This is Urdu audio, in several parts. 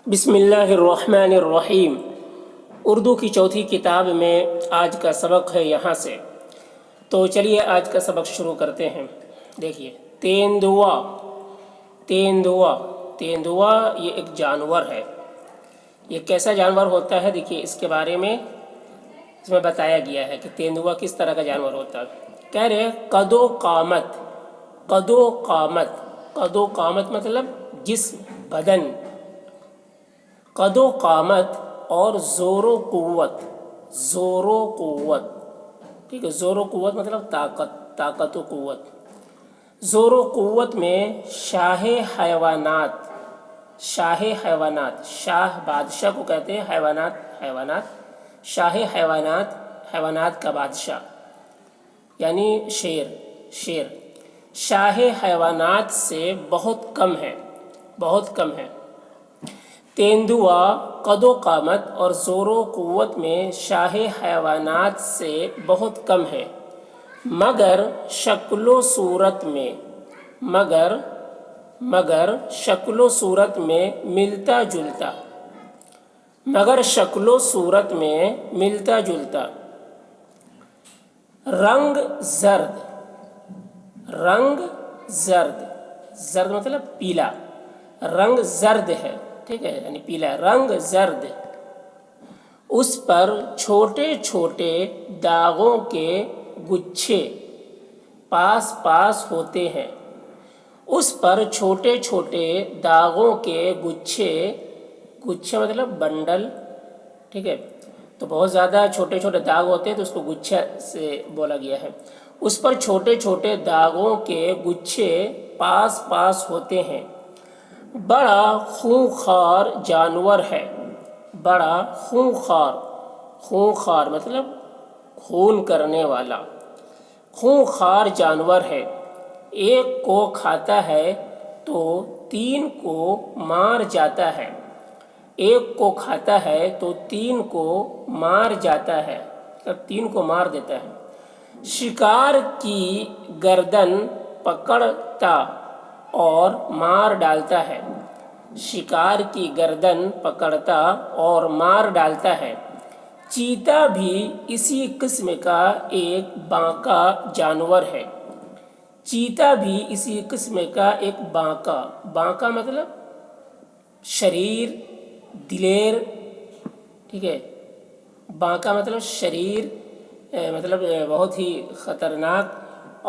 بسم اللہ الرحمن الرحیم۔ اردو کی چوتھی کتاب میں آج کا سبق ہے یہاں سے، تو چلیے آج کا سبق شروع کرتے ہیں۔ دیکھیے، تیندوا۔ تیندوا تیندوا یہ ایک جانور ہے۔ یہ کیسا جانور ہوتا ہے؟ دیکھیے اس کے بارے میں اس میں بتایا گیا ہے کہ تیندوا کس طرح کا جانور ہوتا ہے۔ کہہ رہے قد و قامت۔ قد و قامت، قد و قامت مطلب جسم، بدن۔ قد و قامت اور زور و قوت۔ زور و قوت، ٹھیک ہے، زور و قوت مطلب طاقت و قوت۔ زور و قوت میں شاہ حیوانات۔ شاہ حیوانات، شاہ بادشاہ کو کہتے ہیں، حیوانات شاہ حیوانات کا بادشاہ یعنی شیر شاہ حیوانات سے بہت کم ہے۔ تیندوا قد و قامت اور زور و قوت میں شاہ حیوانات سے بہت کم ہے، مگر شکل و صورت میں ملتا جلتا۔ رنگ زرد مطلب پیلا، رنگ زرد ہے، ٹھیک ہے، یعنی پیلا، رنگ زرد۔ اس پر چھوٹے چھوٹے داغوں کے گچھے پاس ہوتے ہیں۔ اس پر چھوٹے چھوٹے داغوں کے گچھے مطلب بنڈل، ٹھیک ہے، تو بہت زیادہ چھوٹے چھوٹے داغ ہوتے ہیں تو اس کو گچھا سے بولا گیا ہے۔ اس پر چھوٹے چھوٹے داغوں کے گچھے پاس ہوتے ہیں۔ بڑا خونخوار جانور ہے۔ بڑا خونخوار مطلب خون کرنے والا، خونخوار جانور ہے۔ ایک کو کھاتا ہے تو تین کو مار جاتا ہے۔ ایک کو کھاتا ہے تو تین کو مار جاتا ہے، مطلب تین کو مار دیتا ہے۔ شکار کی گردن پکڑتا اور مار ڈالتا ہے۔ شکار کی گردن پکڑتا اور مار ڈالتا ہے۔ چیتا بھی اسی قسم کا ایک بانکا جانور ہے۔ چیتا بھی اسی قسم کا ایک بانکا مطلب شریر، دلیر، ٹھیک ہے، بانکا مطلب شریر، مطلب بہت ہی خطرناک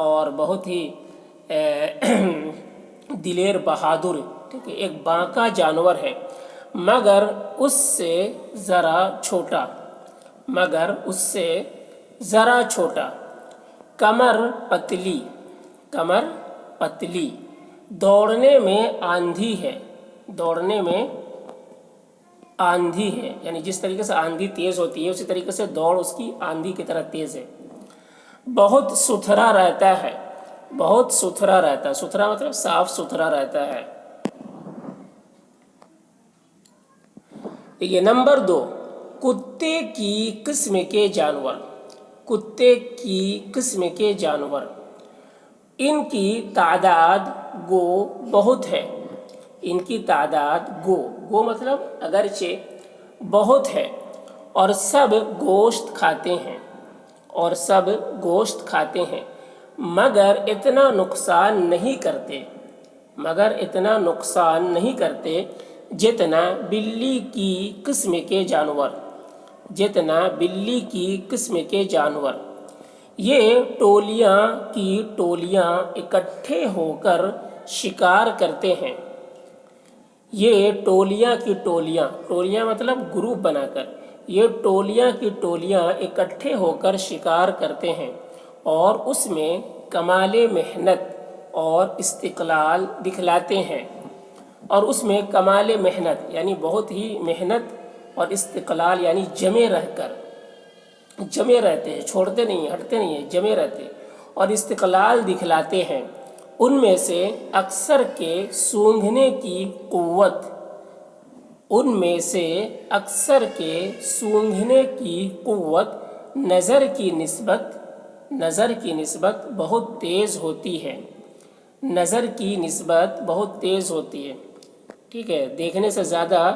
اور بہت ہی دلیر، بہادر، ٹھیک ہے، ایک بانکا جانور ہے، مگر اس سے ذرا چھوٹا۔ کمر پتلی، دوڑنے میں آندھی ہے۔ یعنی جس طریقے سے آندھی تیز ہوتی ہے اسی طریقے سے دوڑ اس کی آندھی کی طرح تیز ہے۔ بہت ستھرا رہتا ہے۔ ستھرا مطلب صاف ستھرا رہتا ہے۔ یہ نمبر 2، کتے کی قسم کے جانور۔ ان کی تعداد گو بہت ہے۔ ان کی تعداد گو مطلب اگرچہ بہت ہے، اور سب گوشت کھاتے ہیں، مگر اتنا نقصان نہیں کرتے جتنا بلی کی قسم کے جانور۔ یہ ٹولیاں اکٹھے ہو کر شکار کرتے ہیں۔ یہ ٹولیاں مطلب گروپ بنا کر، یہ ٹولیاں اکٹھے ہو کر شکار کرتے ہیں، اور اس میں کمال محنت اور استقلال دکھلاتے ہیں۔ اور اس میں کمال محنت یعنی بہت ہی محنت، اور استقلال یعنی جمے رہتے ہیں، چھوڑتے نہیں، ہٹتے نہیں ہیں، جمے رہتے اور استقلال دکھلاتے ہیں۔ ان میں سے اکثر کے سونگھنے کی قوت نظر کی نسبت بہت تیز ہوتی ہے، ٹھیک ہے، دیکھنے سے زیادہ